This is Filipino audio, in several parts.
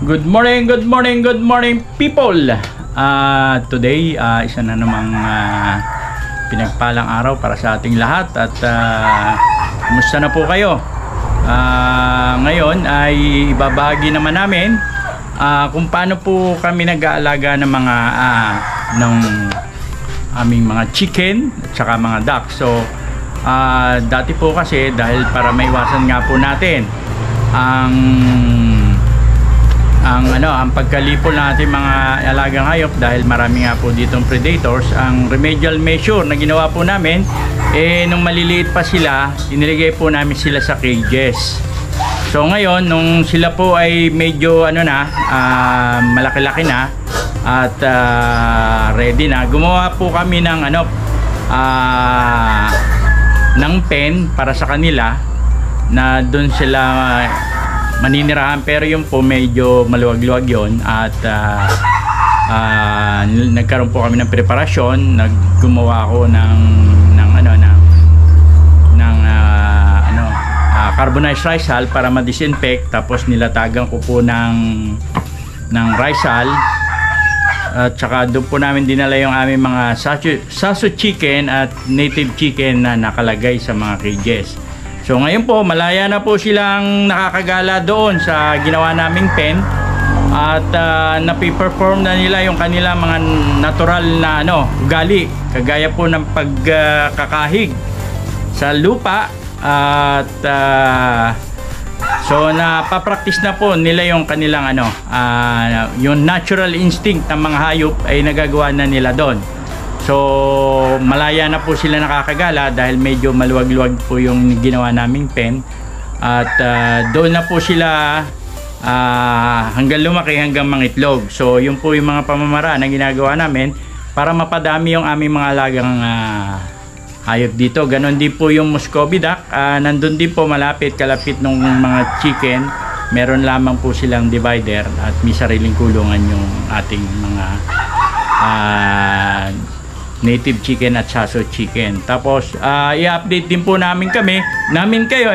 Good morning people. Today isa na namang pinagpalang araw para sa ating lahat at kumusta na po kayo? Ngayon ay ibabahagi naman namin kung paano po kami nag-aalaga ng mga ng aming mga chicken at saka mga duck. So dati po kasi dahil para maiwasan nga po natin ang pagkalipol natin mga alagang hayop dahil marami nga po ditong predators, ang remedial measure na ginawa po namin nung maliliit pa sila, iniligay po namin sila sa cages. So ngayon nung sila po ay medyo malaki-laki na at ready na, gumawa po kami ng ng pen para sa kanila na doon sila maninirahan, pero yung po medyo maluwag-luwag yon at nagkaroon po kami ng preparasyon. Naggumawa ako ng carbonized rice hull para ma-disinfect, tapos nilatagan ko po ng rice hull at saka doon po namin dinala yung aming mga sasu chicken at native chicken na nakalagay sa mga cages. So ngayon po malaya na po silang nakakagala doon sa ginawa naming pen at napiperform na nila yung kanilang mga natural na ugali, kagaya po ng pagkakahig sa lupa at so napapractice na po nila yung kanilang yung natural instinct ng mga hayop ay nagagawa na nila doon. So malaya na po sila nakakagala dahil medyo maluwag-luwag po yung ginawa naming pen at doon na po sila hanggang lumaki, hanggang mangitlog. So yun po yung mga pamamaraan na ginagawa namin para mapadami yung aming mga alagang hayop dito. Ganon din po yung Muscovy duck, nandun din po kalapit ng mga chicken. Meron lamang po silang divider at may sariling kulungan yung ating mga native chicken at saso chicken. Tapos i-update din po namin kayo,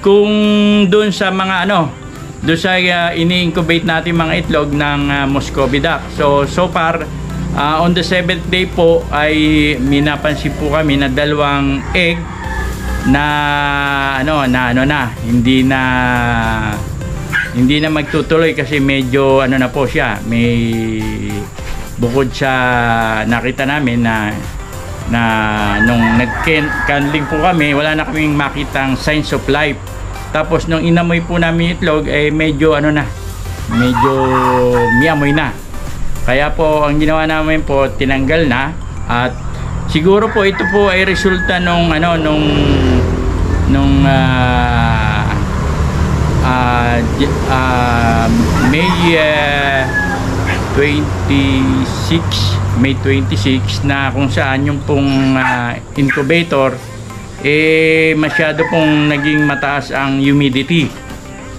kung doon sa mga doon sa ini-incubate natin mga itlog ng Muscovy duck. So far on the 7th day po ay minapansin po kami na 2 egg na hindi na magtutuloy kasi medyo na po siya, may bukod sa nakita namin na nung nag-candling po kami, wala na kaming makitang signs of life. Tapos nung inamoy po namin itlog medyo medyo may amoy na. Kaya po ang ginawa namin po, tinanggal na, at siguro po ito po ay resulta nung May 26 na kung saan yung pong incubator masyado pong naging mataas ang humidity.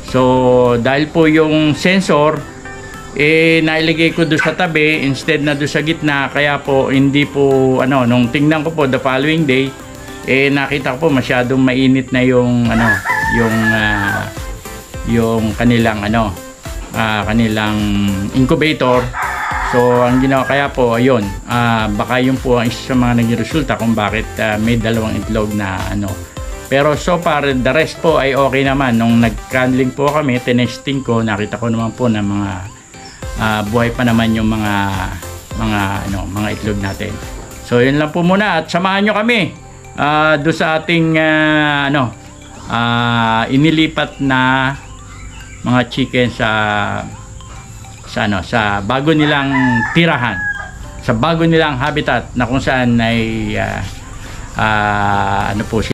So dahil po yung sensor nailagay ko doon sa tabi instead na doon sa gitna, kaya po hindi po nung tingnan ko po the following day nakita ko po masyadong mainit na yung yung kanilang kanilang incubator. So ang ginawa, kaya po ayun, baka yun po ang isa sa mga naging resulta kung bakit may 2 itlog na pero so far the rest po ay okay naman. Nung nag-candling po kami, tinesting ko, nakita ko naman po na mga buhay pa naman yung mga itlog natin. So yun lang po muna, at samahan nyo kami doon sa ating inilipat na mga chicken sa bago nilang tirahan, sa bago nilang habitat na kung saan ay po siya.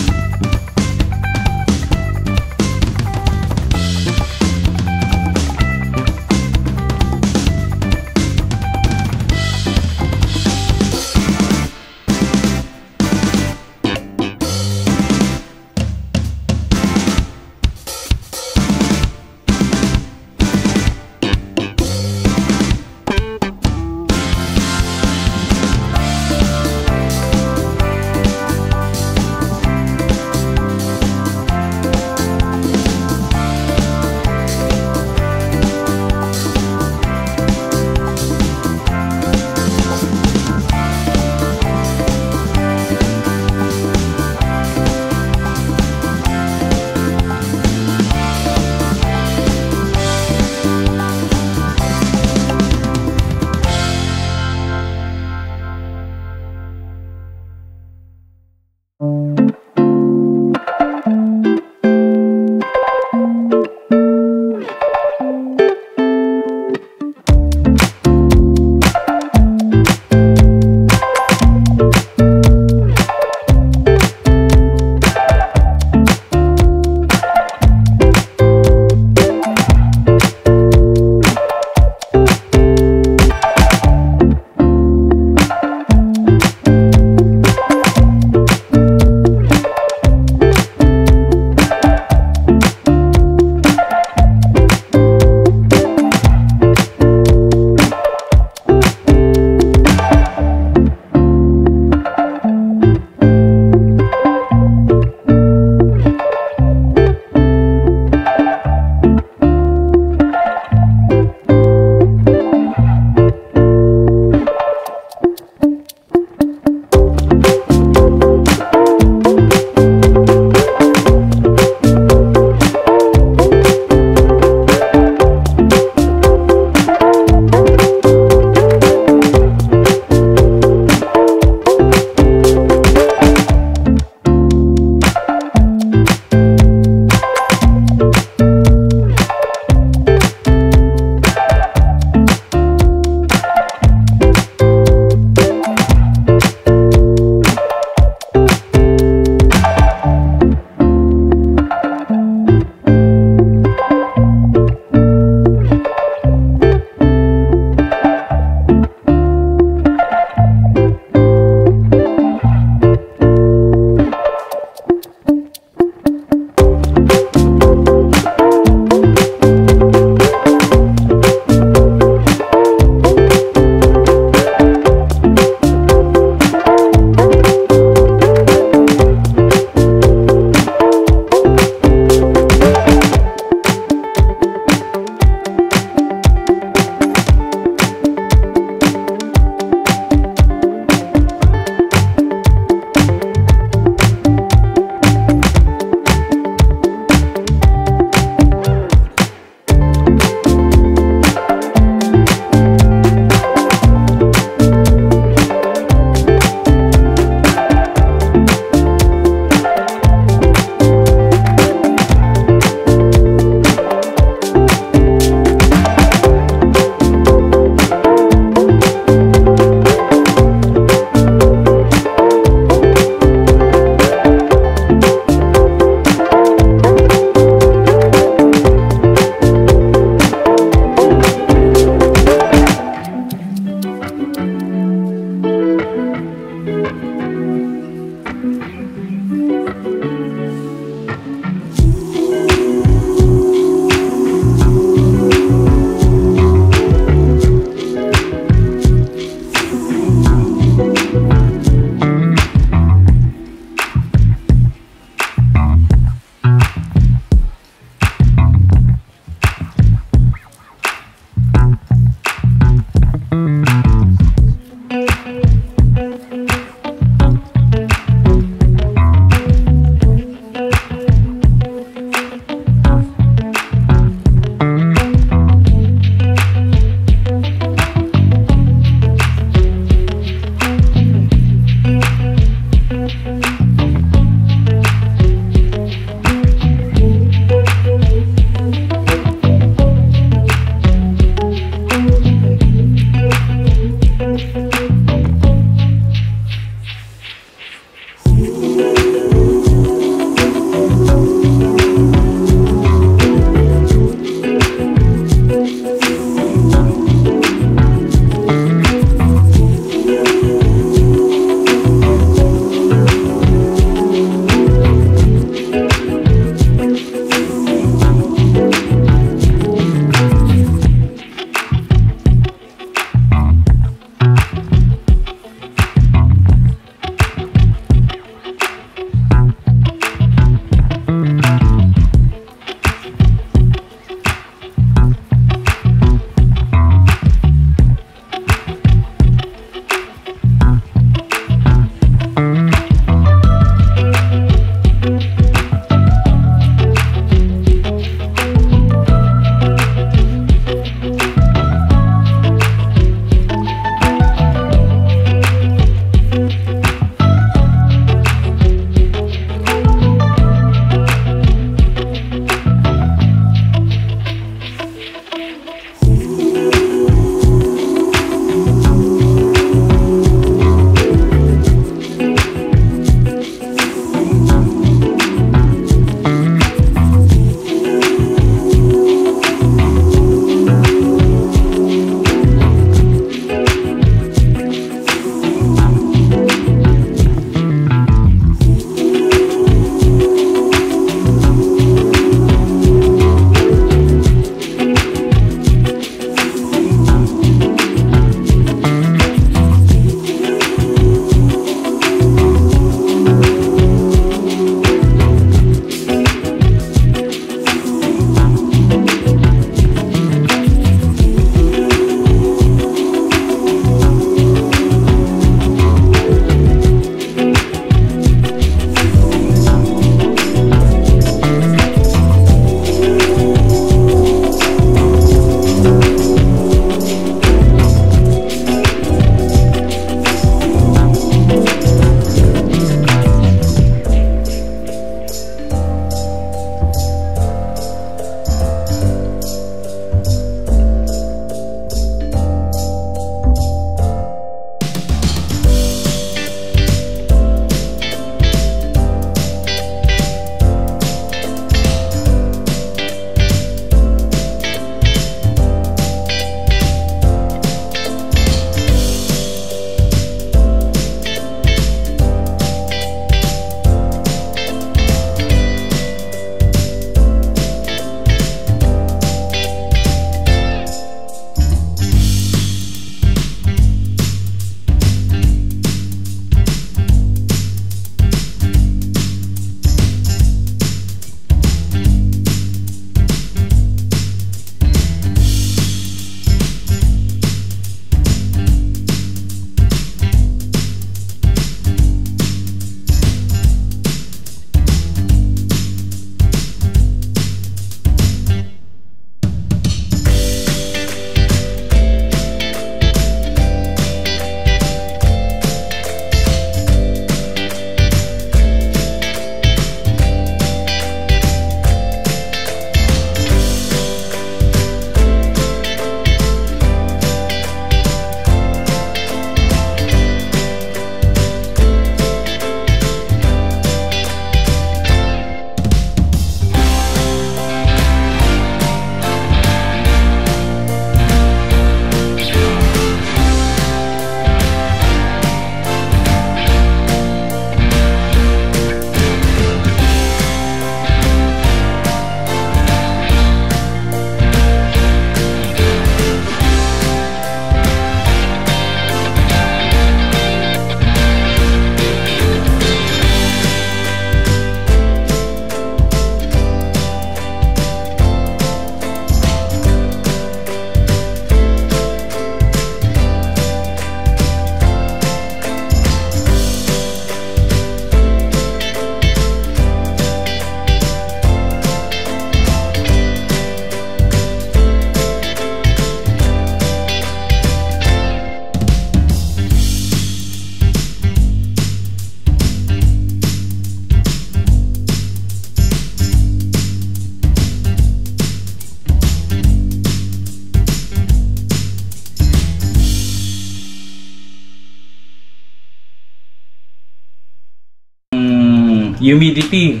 humidity.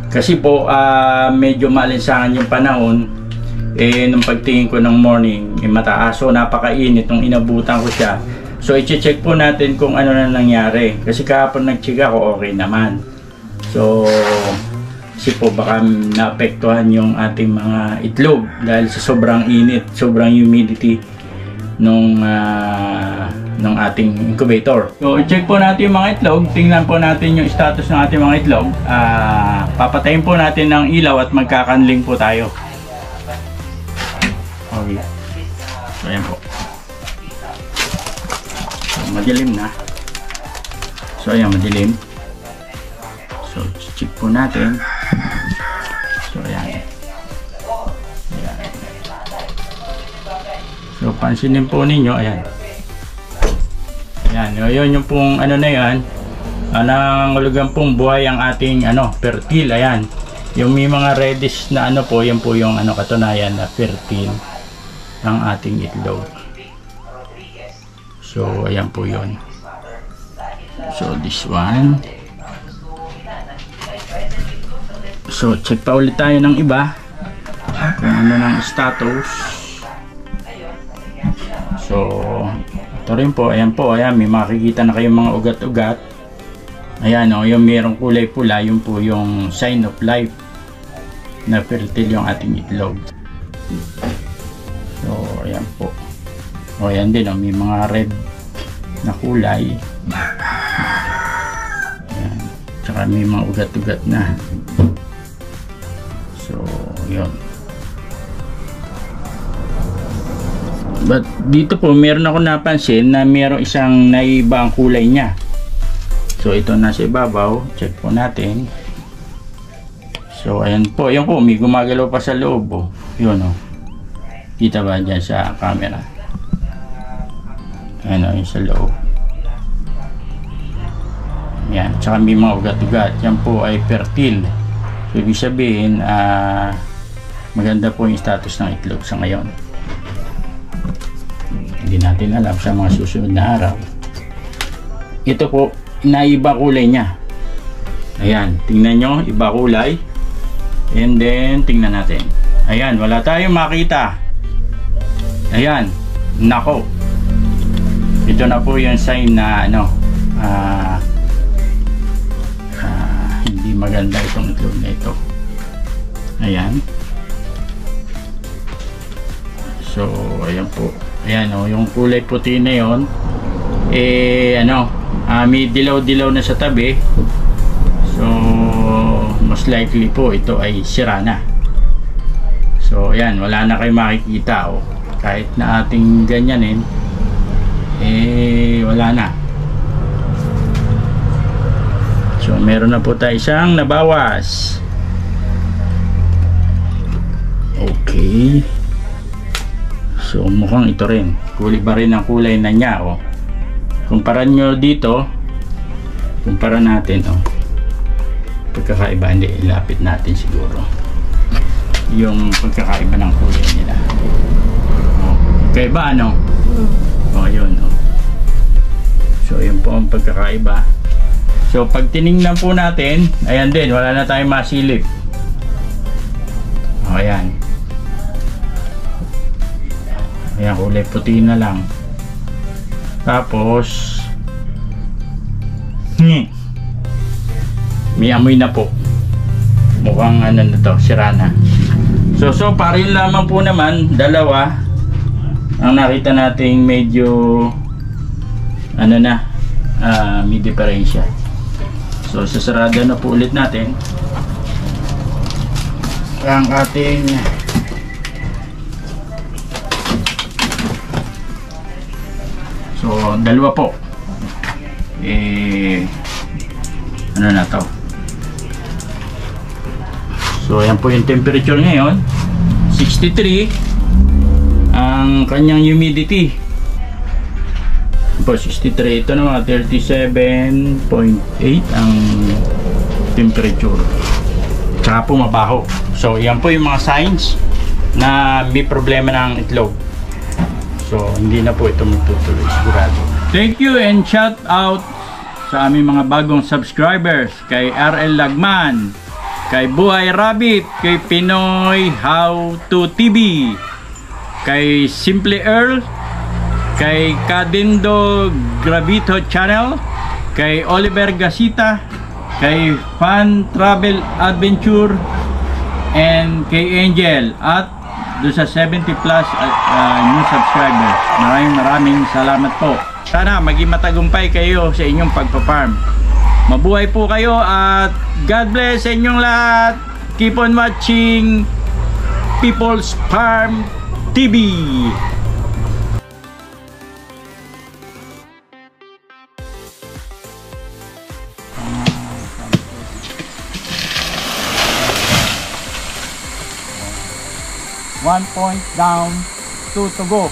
Kasi po medyo maalinsangan yung panahon. Nung pagtingin ko ng morning, mataas. So napakainit nung inabutan ko siya. So i-check po natin kung ano na nangyari. Kasi kahapon nag-check ako, okay naman. So kasi po baka naapektuhan yung ating mga itlog dahil sa sobrang init, sobrang humidity nung ating incubator. So i-check po natin yung mga itlog. Tingnan po natin yung status ng ating mga itlog. Papatayin po natin ng ilaw at magkakanling po tayo. Okay. So ayan po. So madilim na. So ayan, madilim. So check po natin. So ayan. Ayan. So pansinin po ninyo, ayan. Ayan, yun yung pong ano na yan. Nangangulugan pong buhay ang ating fertile, ayan. Yung may mga reddish na po, yan po yung katunayan na fertile ang ating itlog. So ayan po yun. So this one. So check pa ulit tayo ng iba kung ano ng status. So ito rin po, ayan po, ayan, may makikita na kayong mga ugat-ugat. Ayan yung mayroong kulay pula, yun po yung sign of life na fertile yung ating itlog. So ayan po. O ayan din, may mga red na kulay. Ayan. Tsaka may mga ugat-ugat na. So yun. But dito po meron ako napansin na mayroong isang naiba ang kulay niya. So ito nasa ibabaw, check po natin. So ayan po, yan po, may gumagalaw pa sa loob. Oh. Yun kita ba dyan sa camera? Ayan yung sa loob. Yan, tsaka may mga ugat-ugat. Yan po ay fertile. So ibig sabihin, maganda po yung status ng itlog sa ngayon. Hindi natin alam sa mga susunod na araw. Ito po, naiba kulay niya. Ayan, tingnan nyo, iba kulay. And then, tingnan natin. Ayan, wala tayong makita. Ayan, nako. Ito na po yung sign na hindi maganda itong itlog na ito. Ayan. So, ayan po. Ayan yung kulay puti na yon, may dilaw-dilaw na sa tabi. So most likely po ito ay sira na. So ayan, wala na kayong makikita kahit na ating ganyanin, wala na. So meron na po tayo isang nabawas. Okay. So mukhang ito rin, kulay ba rin ang kulay na niya. Kumpara nyo dito, kumpara natin pagkakaiba, hindi, ilapit natin siguro yung pagkakaiba ng kulay nila. Kaiba yun. So yun po ang pagkakaiba. So pag tiningnan po natin, ayan din, wala na tayong masilip. Ayan. Ayan, kulay puti na lang. Tapos may amoy na po. Mukhang na to, sira na. So parin lamang po naman, dalawa ang nakita nating medyo may diferensya. So sasarado na po ulit natin ang ating dalawa po. Na to. So ayan po yung temperature ngayon, 63 ang kanyang humidity po, 63. Ito na mga 37.8 ang temperature, tsaka po mabaho. So yan po yung mga signs na may problema ng itlog. So hindi na po ito magtutuloy sigurado. Thank you and shout out sa aming mga bagong subscribers, kay RL Lagman, kay Buhay Rabbit, kay Pinoy How to TV, kay Simple Earl, kay Kadindo Gravito Channel, kay Oliver Gasita, kay Fan Travel Adventure, and kay Angel, at doon sa 70 plus new subscribers. Maraming salamat po. Sana maging matagumpay kayo sa inyong pagpa-farm. Mabuhay po kayo at God bless sa inyong lahat. Keep on watching People's Farm TV. One point down, two to go.